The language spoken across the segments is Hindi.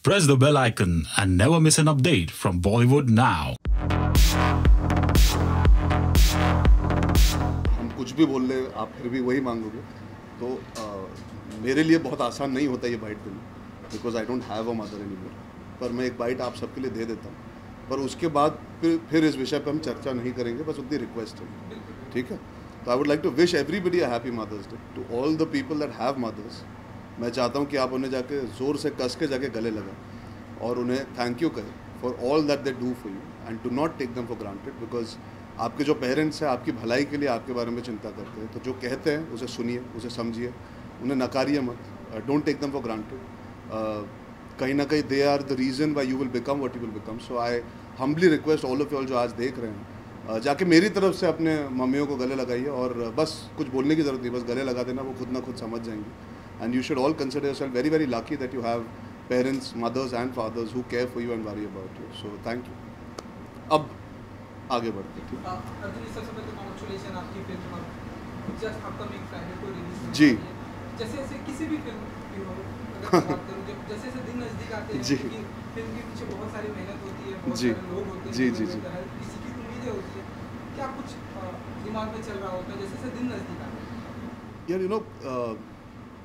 Press the bell icon and never miss an update from Bollywood now. हम कुछ भी बोल ले आप फिर भी वही मांगोगे तो मेरे लिए बहुत आसान नहीं होता ये बाइट देना because I don't have a mother any more. पर मैं एक बाइट आप सबके लिए दे देता हूँ, पर उसके बाद फिर इस विषय पर हम चर्चा नहीं करेंगे, बस उतनी रिक्वेस्ट है, ठीक है। तो I would like to wish everybody a happy mother's day to all the people that have mothers. मैं चाहता हूँ कि आप उन्हें जाके ज़ोर से कस के जाके गले लगाएं और उन्हें थैंक यू करें for all that they do for you and to not take them for granted because आपके जो पेरेंट्स हैं आपकी भलाई के लिए आपके बारे में चिंता करते हैं। तो जो कहते हैं उसे सुनिए, उसे समझिए, उन्हें नकारिए मत, don't take them for granted. कहीं ना कहीं they are the reason why you will become what you will become. So I humbly request all of you all जो आज देख रहे हैं, जाके मेरी तरफ से अपने मम्मियों को गले लगाइए और बस कुछ बोलने की ज़रूरत नहीं, बस गले लगा देना, वो खुद ना खुद समझ जाएंगे। And you should all consider yourself very very lucky that you have parents, mothers and fathers who care for you and worry about you. So thank you. अब आगे बढ़ते हैं, ठीक जी। जैसे जैसे किसी भी फिल्म की हो, अगर बात करूं, जैसे जैसे दिन नजदीक आते हैं जी। कि फिल्म के पीछे बहुत सारी मेहनत होती है, बहुत जी। सारे लोग होते हैं, जी, जी, जो जी। होता है, किसी की उम्मीदें होती है, क्या कुछ दिमाग में चल रहा होता है जैसे जैसे दिन नजदीक आते हैं? यार यू नो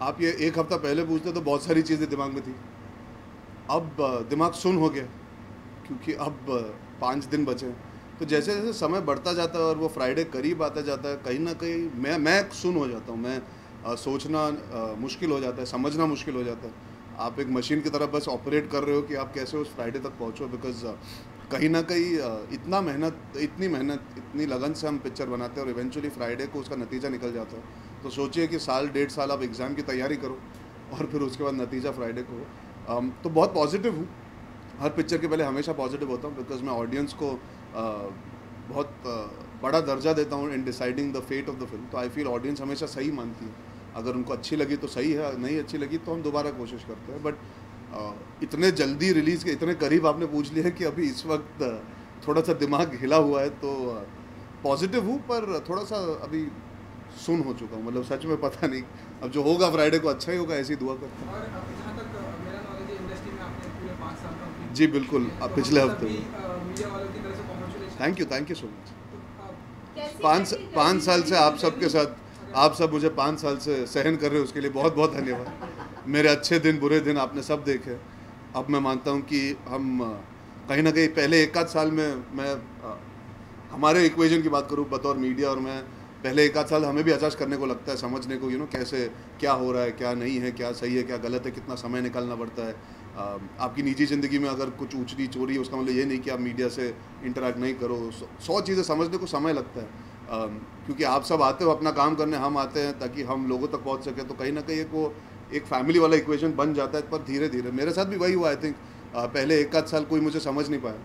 आप ये एक हफ्ता पहले पूछते तो बहुत सारी चीज़ें दिमाग में थी, अब दिमाग सुन हो गया क्योंकि अब 5 दिन बचे हैं। तो जैसे जैसे समय बढ़ता जाता है और वो फ्राइडे करीब आता जाता है, कहीं ना कहीं मैं सुन हो जाता हूँ, मैं सोचना मुश्किल हो जाता है, समझना मुश्किल हो जाता है। आप एक मशीन की तरह बस ऑपरेट कर रहे हो कि आप कैसे उस फ्राइडे तक पहुँचो बिकॉज कहीं ना कहीं इतनी मेहनत, इतनी लगन से हम पिक्चर बनाते हैं और इवेंचुअली फ्राइडे को उसका नतीजा निकल जाता है। तो सोचिए कि साल 1.5 साल आप एग्ज़ाम की तैयारी करो और फिर उसके बाद नतीजा फ्राइडे को हो। तो बहुत पॉजिटिव हूँ, हर पिक्चर के पहले हमेशा पॉजिटिव होता हूँ बिकॉज मैं ऑडियंस को बहुत बड़ा दर्जा देता हूँ in deciding the fate of the film. तो आई फील ऑडियंस हमेशा सही मानती है, अगर उनको अच्छी लगी तो सही है, नहीं अच्छी लगी तो हम दोबारा कोशिश करते हैं। बट इतने जल्दी रिलीज़ के इतने करीब आपने पूछ लिया है कि अभी इस वक्त थोड़ा सा दिमाग हिला हुआ है। तो पॉजिटिव हूँ पर थोड़ा सा अभी सुन हो चुका हूँ, मतलब सच में पता नहीं, अब जो होगा फ्राइडे को अच्छा ही होगा, ऐसी दुआ करते हैं। और जहाँ तक मेरा नॉलेज है, इंडस्ट्री में आपने पूरे 5 साल कंप्लीट जी बिल्कुल, अब पिछले हफ्ते मीडिया वालों की तरफ से congratulation. Thank you so much. तो 5 साल से आप सबके साथ, आप सब मुझे 5 साल से सहन कर रहे हो, उसके लिए बहुत बहुत धन्यवाद। मेरे अच्छे दिन बुरे दिन आपने सब देखे। अब मैं मानता हूँ कि हम कहीं ना कहीं पहले 1 आध साल में मैं हमारे इक्वेशन की बात करूँ बतौर मीडिया, और मैं पहले 1 आध साल हमें भी अचाश करने को लगता है, समझने को, कैसे क्या हो रहा है, क्या नहीं है, क्या सही है, क्या गलत है, कितना समय निकालना पड़ता है। आपकी निजी ज़िंदगी में अगर कुछ ऊँच नीच हो रही है उसका मतलब ये नहीं कि आप मीडिया से इंटरेक्ट नहीं करो। 100 चीज़ें समझने को समय लगता है क्योंकि आप सब आते हो अपना काम करने, हम आते हैं ताकि हम लोगों तक पहुंच सके। तो कहीं ना कहीं एक फैमिली वाला इक्वेशन बन जाता है। पर धीरे धीरे मेरे साथ भी वही हुआ। आई थिंक पहले 1 आध साल कोई मुझे समझ नहीं पाया,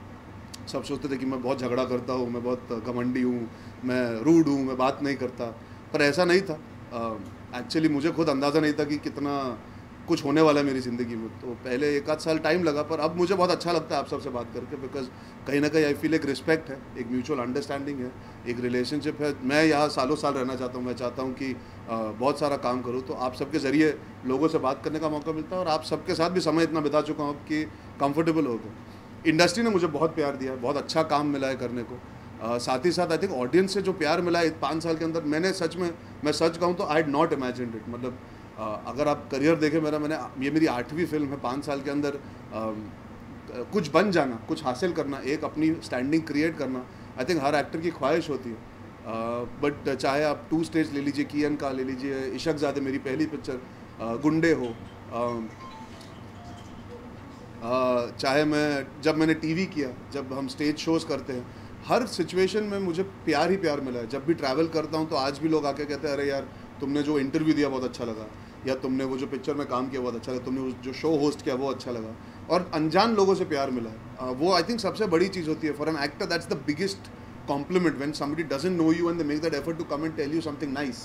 सब सोचते थे कि मैं बहुत झगड़ा करता हूँ, मैं बहुत घमंडी हूँ, मैं रूड हूँ, मैं बात नहीं करता, पर ऐसा नहीं था। एक्चुअली मुझे खुद अंदाज़ा नहीं था कि कितना कुछ होने वाला है मेरी ज़िंदगी में। तो पहले 1 आध साल टाइम लगा, पर अब मुझे बहुत अच्छा लगता है आप सबसे बात करके बिकॉज कहीं ना कहीं आई फील एक रिस्पेक्ट है, एक म्यूचुअल अंडरस्टैंडिंग है, एक रिलेशनशिप है। मैं यहाँ सालों साल रहना चाहता हूँ, मैं चाहता हूँ कि बहुत सारा काम करूँ। तो आप सबके ज़रिए लोगों से बात करने का मौका मिलता है और आप सबके साथ भी समय इतना बिता चुका हूँ कि कंफर्टेबल हो गए। इंडस्ट्री ने मुझे बहुत प्यार दिया है, बहुत अच्छा काम मिला है करने को। साथ ही साथ आई थिंक ऑडियंस से जो प्यार मिला है 5 साल के अंदर, मैं सच कहूँ तो I had not imagined it. मतलब अगर आप करियर देखें ये मेरी 8वीं फिल्म है। 5 साल के अंदर कुछ बन जाना, कुछ हासिल करना, एक अपनी स्टैंडिंग क्रिएट करना, आई थिंक हर एक्टर की ख्वाहिश होती है। बट चाहे आप 2 स्टेज ले लीजिए, कियन का ले लीजिए, इशक ज़ादे मेरी पहली पिक्चर, गुंडे हो, चाहे जब मैंने टीवी किया, जब हम स्टेज शोज़ करते हैं, हर सिचुएशन में मुझे प्यार ही प्यार मिला है। जब भी ट्रैवल करता हूँ तो आज भी लोग आके कहते हैं अरे यार तुमने जो इंटरव्यू दिया बहुत अच्छा लगा, या तुमने वो जो पिक्चर में काम किया बहुत अच्छा लगा, तुमने जो शो होस्ट किया वो अच्छा लगा। और अनजान लोगों से प्यार मिला है, वो आई थिंक सबसे बड़ी चीज़ होती है for an actor. That's the biggest compliment when somebody doesn't know you and they make that effort to come and tell you something nice.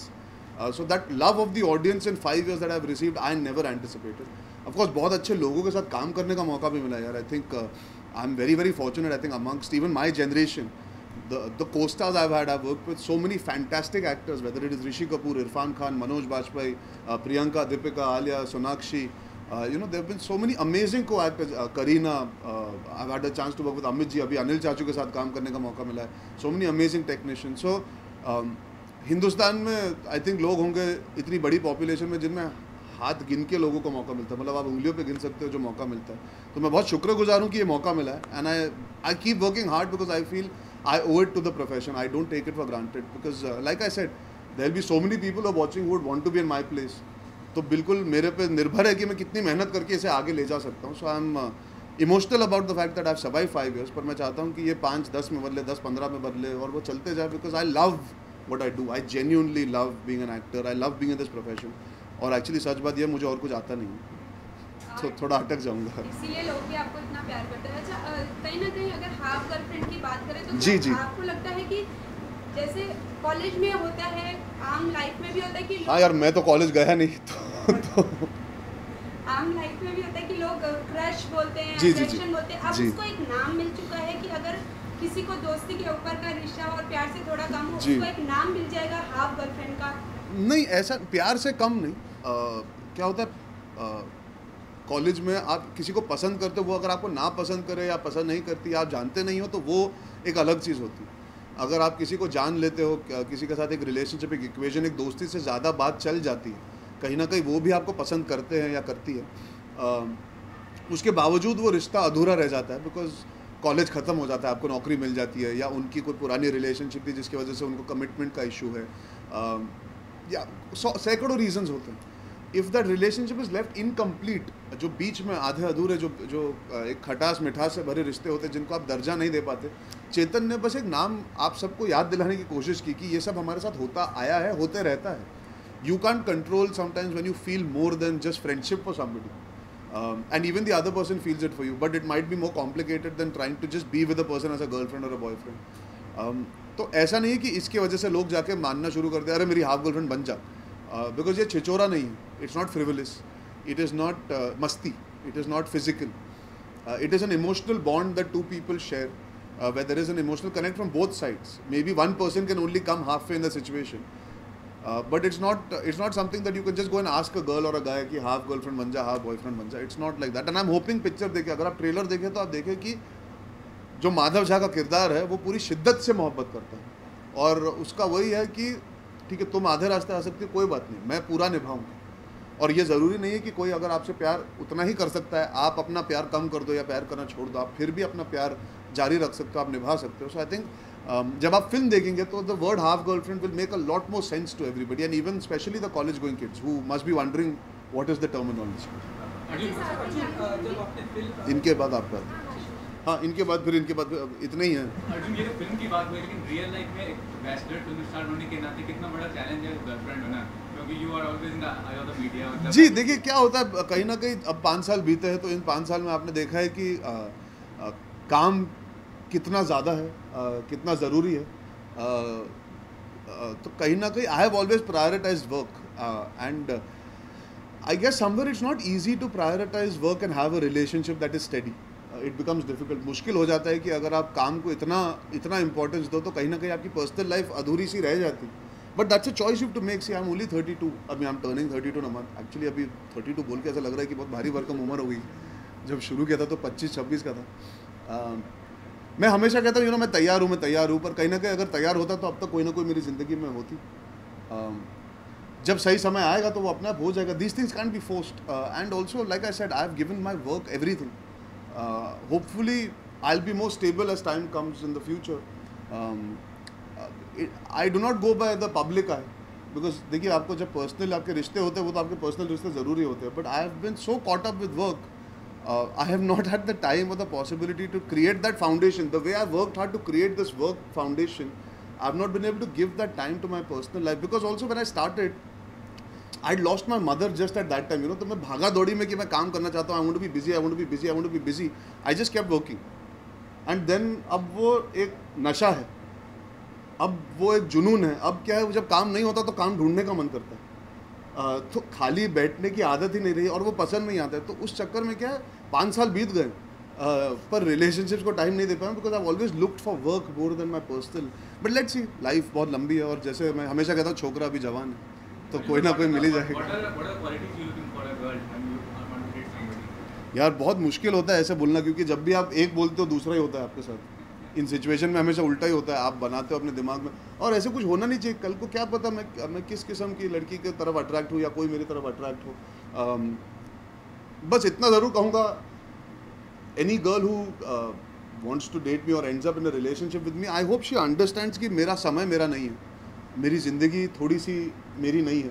So that love of the audience in 5 years that I have received, I never anticipated. Of course बहुत अच्छे लोगों के साथ काम करने का मौका भी मिला यार। I think I am very very fortunate. I think amongst even my generation, the co-stars I've had, I've worked with so many fantastic actors, whether it is Rishi Kapoor, Irfan Khan, Manoj Bajpayee, Priyanka, Deepika, Alia, Sonakshi, You know, there have been so many amazing co-actors. Kareena, I've had a chance to work with Amit ji. अभी अनिल चाचू के साथ काम करने का मौका मिला है. So many amazing technicians. So Hindustan में आई थिंक लोग होंगे इतनी बड़ी पॉपुलेशन में जिनमें हाथ गिन के लोगों को मौका मिलता है, मतलब आप उंगलियों पे गिन सकते हो जो मौका मिलता है. तो मैं बहुत शुक्रगुजार हूँ कि ये मौका मिला है. And I keep working hard because I feel I owe it to the profession. I don't take it for granted because like I said, there will be so many people who are watching who would want to be in my place. तो बिल्कुल मेरे पे निर्भर है कि मैं कितनी मेहनत करके इसे आगे ले जा सकता हूँ. So I am emotional about the fact that I have survive 5 years. पर मैं चाहता हूँ कि ये 5-10 में बदले, 10-15 में बदले और वो चलते जाए because I love what I do. I genuinely love being an actor. I love being in this profession. और एक्चुअली सच बात ये मुझे और कुछ आता नहीं है, तो थोड़ा अटक जाऊंगा. इसीलिए लोग भी आपको इतना प्यार करते हैं. अच्छा, कहीं ना कहीं अगर हाफ गर्लफ्रेंड की बात करें तो जी, जी. आपको लगता है कि जैसे कॉलेज में होता है, आम लाइफ में भी होता है कि हाँ यार, मैं तो कॉलेज गया नहीं तो आम लाइफ में भी होता है कि लोग क्रश बोलते हैं, जी, जी, जी. अट्रैक्शन बोलते हैं. अब जी. उसको एक नाम मिल चुका है कि अगर किसी को दोस्ती के ऊपर का रिश्ता और प्यार से थोड़ा कम हो, जी. उसको एक नाम मिल जाएगा हाफ गर्लफ्रेंड का. नहीं, ऐसा प्यार से कम नहीं. क्या होता है कॉलेज में आप किसी को पसंद करते हो, वो अगर आपको ना पसंद करे या पसंद नहीं करती, आप जानते नहीं हो, तो वो एक अलग चीज़ होती है. अगर आप किसी को जान लेते हो, किसी के साथ एक रिलेशनशिप, एक इक्वेशन, एक दोस्ती से ज़्यादा बात चल जाती है, कहीं ना कहीं वो भी आपको पसंद करते हैं या करती है, उसके बावजूद वो रिश्ता अधूरा रह जाता है बिकॉज कॉलेज ख़त्म हो जाता है, आपको नौकरी मिल जाती है, या उनकी कोई पुरानी रिलेशनशिप थी जिसकी वजह से उनको कमिटमेंट का इशू है, या सैकड़ों रीजंस होते हैं. If that relationship is left incomplete, जो बीच में आधे अधूरे जो एक खटास मिठास से भरे रिश्ते होते हैं जिनको आप दर्जा नहीं दे पाते, चेतन ने बस एक नाम आप सबको याद दिलाने की कोशिश की कि ये सब हमारे साथ होता आया है, होते रहता है. You can control sometimes when you feel more than just friendship for somebody. And even the other person feels it for you, but it might be more complicated than trying to just be with a person as a girlfriend or a boyfriend. तो ऐसा नहीं है कि इसकी वजह से लोग जाके मानना शुरू कर दे अरे मेरी हाफ गर्लफ्रेंड बन जा, बिकॉज ये छिचोरा नहीं है. It's not frivolous, it is not मस्ती, it is not physical, it is an emotional bond that two people share, where there is an emotional connect from both sides. Maybe one person can only come halfway in the situation. But it's not something that you can just go and ask a girl or a guy कि half girlfriend बन जा, half boyfriend बन जा. It's not like that. And I'm hoping picture देखें, अगर आप ट्रेलर देखें तो आप देखें कि जो माधव झा का किरदार है वो पूरी शिद्दत से मोहब्बत करता है, और उसका वही है कि ठीक है तुम आधे रास्ते आ सकती हो, कोई बात नहीं, मैं पूरा निभाऊंगा. और ये ज़रूरी नहीं है कि कोई अगर आपसे प्यार उतना ही कर सकता है, आप अपना प्यार कम कर दो या प्यार करना छोड़ दो, आप फिर भी अपना प्यार जारी रख सकते हो, आप निभा सकते हो. सो आई थिंक जब आप फिल्म देखेंगे तो the word half girlfriend will make a lot more sense to everybody, and even specially the college going kids who must be wondering what is the terminology. जब आपने फिल्म इनके बाद आपका, हाँ इनके बाद फिर इतने ही हैं. अर्जुन, ये तो फिल्म की बात हुई, लेकिन रियल लाइफ में एक बैचलर फिल्म स्टार होने के नाते कितना बड़ा चैलेंज है गर्लफ्रेंड होना, क्योंकि you are always in the eye of the media. जी देखिए क्या होता है, कहीं ना कहीं अब 5 साल बीते हैं, तो इन 5 साल में आपने देखा है कि काम कितना ज़्यादा है, कितना ज़रूरी है. तो कहीं ना कहीं I have always prioritize work, and I guess somewhere it's not easy to prioritize work and have a relationship that is steady. It becomes difficult. मुश्किल हो जाता है कि अगर आप काम को इतना इंपॉर्टेंस दो तो कहीं ना कहीं आपकी पर्सनल लाइफ अधूरी सी रह जाती. But that's a choice you to make. See I am only 32, अभी आई एम टर्निंग 32 न मंथ. एक्चुअली अभी 32 बोल के ऐसा लग रहा है कि बहुत भारी भरकम उम्र हो गई. जब शुरू किया था तो 25-26 का था. मैं हमेशा कहता हूँ मैं तैयार हूँ, पर कहीं ना कहीं अगर तैयार होता तो अब तक कोई ना कोई मेरी ज़िंदगी में होती. जब सही समय आएगा तो वो अपने आप हो जाएगा. These things can be forced, and also like I said I have given my work everything. Hopefully I'll be more stable as time comes in the future. I do not go by the public eye, because देखिए आपको जब पर्सनल आपके रिश्ते होते हैं वो तो आपके पर्सनल रिश्ते ज़रूरी होते हैं, but I have been so caught up with work, I have not had the time or the possibility to create that foundation. The way I worked hard to create this work foundation, I have not been able to give that time to my personal life, because also when I started I had lost my mother just at that time. तो मैं भागा दौड़ी में कि मैं काम करना चाहता हूँ, I want to be busy, I want to be busy, I want to be busy. I just kept working. And then अब वो एक नशा है, अब वो एक जुनून है. अब क्या है, जब काम नहीं होता तो काम ढूंढने का मन करता है, तो खाली बैठने की आदत ही नहीं रही और वो पसंद नहीं आता है. तो उस चक्कर में क्या है 5 साल बीत गए, पर रिलेशनशिप्स को टाइम नहीं दे पाया, because I always looked for work more than my personal. But let's see, life बहुत लंबी है, और जैसे मैं हमेशा कहता हूँ छोकरा अभी जवान है, तो कोई ना कोई मिल ही जाएगा. यार बहुत मुश्किल होता है ऐसे बोलना, क्योंकि जब भी आप एक बोलते हो दूसरा ही होता है आपके साथ। इन सिचुएशन में हमेशा उल्टा ही होता है, आप बनाते हो अपने दिमाग में, और ऐसे कुछ होना नहीं चाहिए। कल को क्या पता मैं किस किस्म की लड़की की तरफ अट्रैक्ट हूँ या कोई मेरी तरफ अट्रैक्ट हो। बस इतना ज़रूर कहूँगा, any girl who wants to date me or ends up in a relationship with me, I hope she understands कि मेरा समय मेरा नहीं है, मेरी ज़िंदगी थोड़ी सी मेरी नहीं है।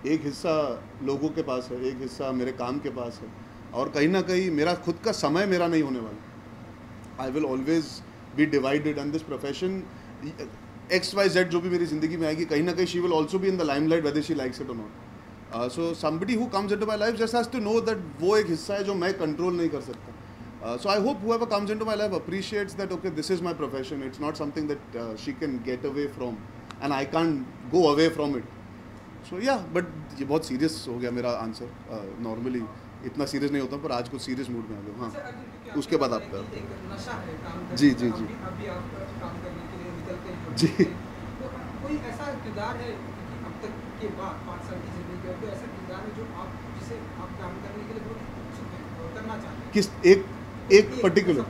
एक हिस्सा लोगों के पास है, एक हिस्सा मेरे काम के पास है, और कहीं ना कहीं मेरा खुद का समय मेरा नहीं होने वाला। I will always be divided and this profession XYZ जो भी मेरी ज़िंदगी में आएगी, कहीं ना कहीं she will also be in the limelight whether she likes it और not. So somebody who comes into my life just has to know that वो एक हिस्सा है जो मैं कंट्रोल नहीं कर सकता। So I hope whoever comes into my life appreciates that, okay, this is my profession. It's not something that she can get away from, and I can't go away from it. So yeah, but ये बहुत serious हो गया मेरा आंसर। नॉर्मली इतना सीरियस नहीं होता, पर आज कुछ सीरियस मूड में आ गया। हाँ, उसके बाद आपका नशा है काम जी जी जी अभी आप काम करने के लिए निकलते हैं जी। तो कोई ऐसा किरदार है कि अब तक के बाद 5 साल की जिंदगी में कोई ऐसा किरदार है जो आप जिसे आप काम करने के लिए बहुत उत्सुक हैं और करना चाहते हैं? किस एक पर्टिकुलर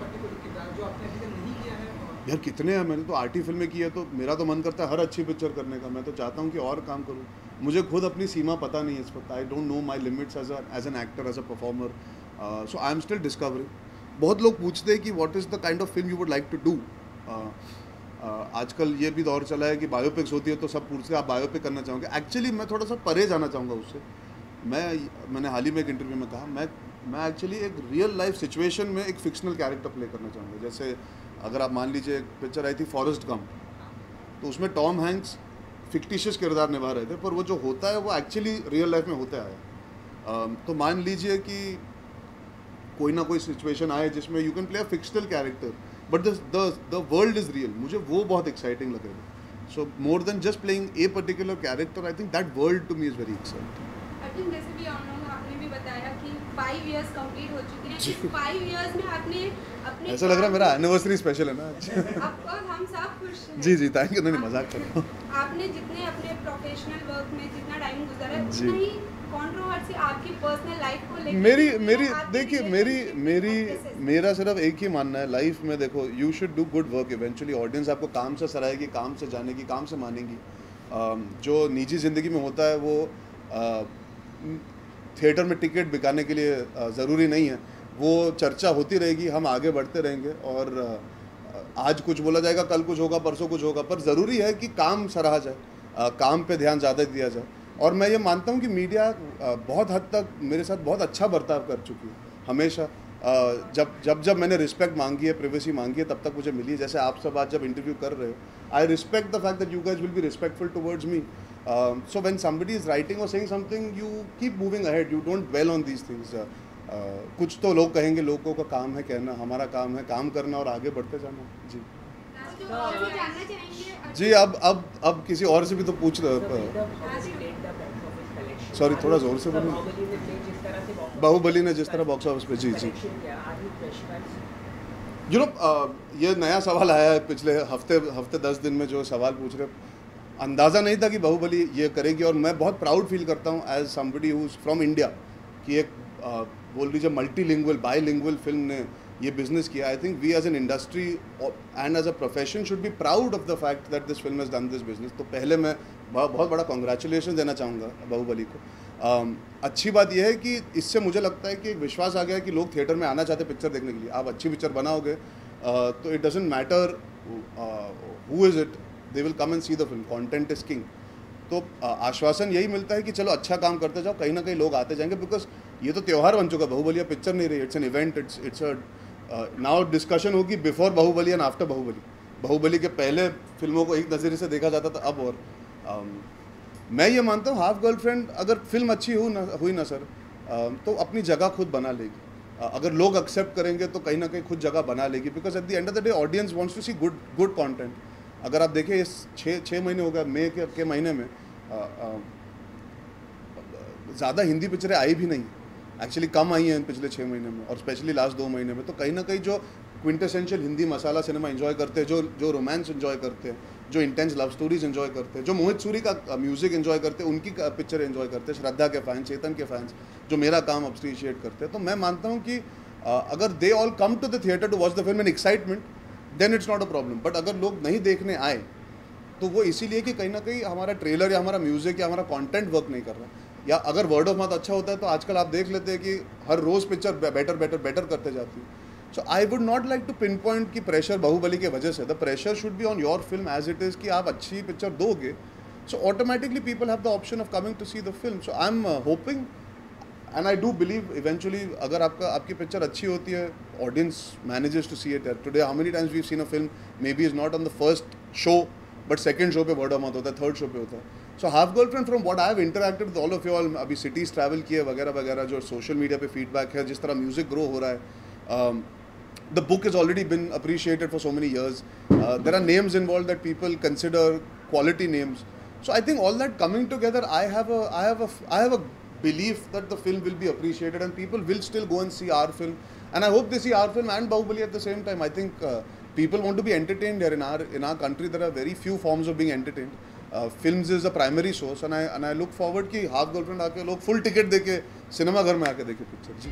किरदार जो आपने अभी तक नहीं किया है? यार कितने हैं, मैंने तो आर्टी फिल्में की है, तो मेरा तो मन करता है हर अच्छी पिक्चर करने का। मैं तो चाहता हूँ कि और काम करूँ। मुझे खुद अपनी सीमा पता नहीं है इस वक्त। I don't know my limits as an actor, as a performer. So I am still discovering. बहुत लोग पूछते हैं कि what is the kind of film you would like to do. आजकल ये भी दौर चला है कि बायोपिक्स होती है तो सब पूछते हैं आप बायोपिक करना चाहोगे। एक्चुअली मैं थोड़ा सा परे जाना चाहूँगा उससे। मैंने हाल ही में एक इंटरव्यू में कहा, मैं एक्चुअली एक रियल लाइफ सिचुएशन में एक फिक्शनल कैरेक्टर प्ले करना चाहूँगा। जैसे अगर आप मान लीजिए एक पिक्चर आई थी फॉरेस्ट गंप, तो उसमें टॉम हैंक्स फिक्टिशियस किरदार निभा रहे थे, पर वो जो होता है वो एक्चुअली रियल लाइफ में होता है। तो मान लीजिए कि कोई ना कोई सिचुएशन आए जिसमें you can play a fictional character but the world is real. मुझे वो बहुत एक्साइटिंग लगेगा। So more than just playing a particular character, I think that world to me is very exciting. जैसे भी आपने भी बताया कि 5 इयर्स कंप्लीट हो चुके हैं। इस 5 इयर्स में आपने अपने ऐसा लग रहा है मेरा एनिवर्सरी स्पेशल है ना आज। आपको हम सब खुश हैं। जी जी, थैंक यू। नहीं मजाक कर रहा हूँ। आपने जितने अपने प्रोफेशनल वर्क में जितना टाइम गुजारा है, जी। उतना ही कंट्रोवर्सी आपकी पर्सनल लाइफ को लेकर मेरी देखिए मेरा सिर्फ एक ही मानना है लाइफ में। देखो, you should do good work. Eventually audience आपको काम से सराहेगी, काम से जानेगी, काम से मानेगी। जो निजी ज़िंदगी में होता है वो थिएटर में टिकट बिकाने के लिए ज़रूरी नहीं है। वो चर्चा होती रहेगी, हम आगे बढ़ते रहेंगे, और आज कुछ बोला जाएगा, कल कुछ होगा, परसों कुछ होगा, पर ज़रूरी है कि काम सराहा जाए, काम पे ध्यान ज़्यादा दिया जाए। और मैं ये मानता हूँ कि मीडिया बहुत हद तक मेरे साथ बहुत अच्छा बर्ताव कर चुकी है हमेशा। जब मैंने रिस्पेक्ट मांगी है, प्रिवेसी मांगी है, तब तक मुझे मिली है। जैसे आप सब आज जब इंटरव्यू कर रहे हो, I respect the fact that you guys will be respectful towards me. So when somebody is writing or saying something, you keep moving ahead. You don't dwell on these things. कुछ तो लोग कहेंगे, लोगों का काम है कहना, हमारा काम है काम करना और आगे बढ़ते जाना। जी जानना चाहेंगे जी। अब किसी और से भी तो पूछ रहे। सॉरी, थोड़ा जोर से बोलो। बाहुबली ने जिस तरह बॉक्स ऑफिस पे, जी जी, यू नो, ये नया सवाल आया है पिछले हफ्ते 10 दिन में। जो सवाल पूछ रहे, अंदाज़ा नहीं था कि बाहुबली ये करेगी, और मैं बहुत प्राउड फील करता हूँ as somebody who is from India कि एक बोल लीजिए मल्टीलिंगुअल बाईलिंगुअल फिल्म ने ये बिजनेस किया। I think we as an industry and as a profession should be proud of the fact that this film has done this business. तो पहले मैं बहुत बड़ा कॉन्ग्रेचुलेशन देना चाहूँगा बाहुबली को। अच्छी बात यह है कि इससे मुझे लगता है कि विश्वास आ गया कि लोग थिएटर में आना चाहते पिक्चर देखने के लिए। आप अच्छी पिक्चर बनाओगे तो it doesn't matter who is it, they will come and C the film. Content is king. तो आश्वासन यही मिलता है कि चलो अच्छा काम करते जाओ, कहीं ना कहीं लोग आते जाएंगे, बिकॉज ये तो त्यौहार बन चुका है। बाहुबली पिक्चर नहीं रही, it's an event. It's now discussion होगी before Baahubali and after Baahubali. Baahubali के पहले फिल्मों को एक नज़रिए से देखा जाता था, अब और मैं ये मानता हूँ हाफ गर्लफ्रेंड अगर फिल्म अच्छी हुई ना सर, तो अपनी जगह खुद बना लेगी। अगर लोग एक्सेप्ट करेंगे तो कहीं ना कहीं खुद जगह बना लेगी, because at the end of the day audience wants to see good content. अगर आप देखें इस 6 महीने हो गए, मई के महीने में ज़्यादा हिंदी पिक्चरें आई भी नहीं, एक्चुअली कम आई हैं पिछले 6 महीने में, और स्पेशली लास्ट 2 महीने में। तो कहीं ना कहीं जो क्विंटेसेंशियल हिंदी मसाला सिनेमा एंजॉय करते हैं, जो रोमांस एंजॉय करते हैं, जो इंटेंस लव स्टोरीज एंजॉय करते हैं, जो मोहित सूरी का म्यूजिक एंजॉय करते हैं, उनकी पिक्चर एंजॉय करते हैं, श्रद्धा के फैंस, चेतन के फैंस जो मेरा काम अप्रिशिएट करते हैं। तो मैं मानता हूँ कि अगर they all come to the theatre to watch the film in excitement, then it's not a problem. But अगर लोग नहीं देखने आए तो वो इसीलिए कि कहीं ना कहीं हमारा ट्रेलर या हमारा म्यूजिक या हमारा कंटेंट वर्क नहीं कर रहा, या अगर वर्ड ऑफ माउथ अच्छा होता है तो आजकल आप देख लेते हैं कि हर रोज़ पिक्चर बेटर करते जाती है। So I would not like to pin point की प्रेशर बाहुबली की वजह से, the pressure should be on your film as it is कि आप अच्छी पिक्चर दोगे, so automatically people have the option of coming to see the film. So I am hoping and I do believe eventually अगर आपकी पिक्चर अच्छी होती है, audience manages to see it. Today how many times we seen a film may be is not on the first show but second show पे वर्ड ऑफ माउथ होता है, थर्ड शो पे होता है। So half girlfriend from what I have interacted with all of you all, अभी सिटीज़ ट्रैवल किए वगैरह वगैरह, जो सोशल मीडिया पे फीडबैक है, जिस तरह म्यूजिक ग्रो हो रहा है, the book has already been appreciated for so many years. There are names involved that people consider quality names. So I think all that coming together, I have a belief that the film will be appreciated and people will still go and see our film. And I hope they see our film and Bahubali at the same time. I think people want to be entertained here in our country. There are very few forms of being entertained. Films is the primary source, and I look forward कि हाफ गर्लफ्रेंड आके लोग फुल टिकट देके सिनेमा घर में आके देखे पिक्चर जी।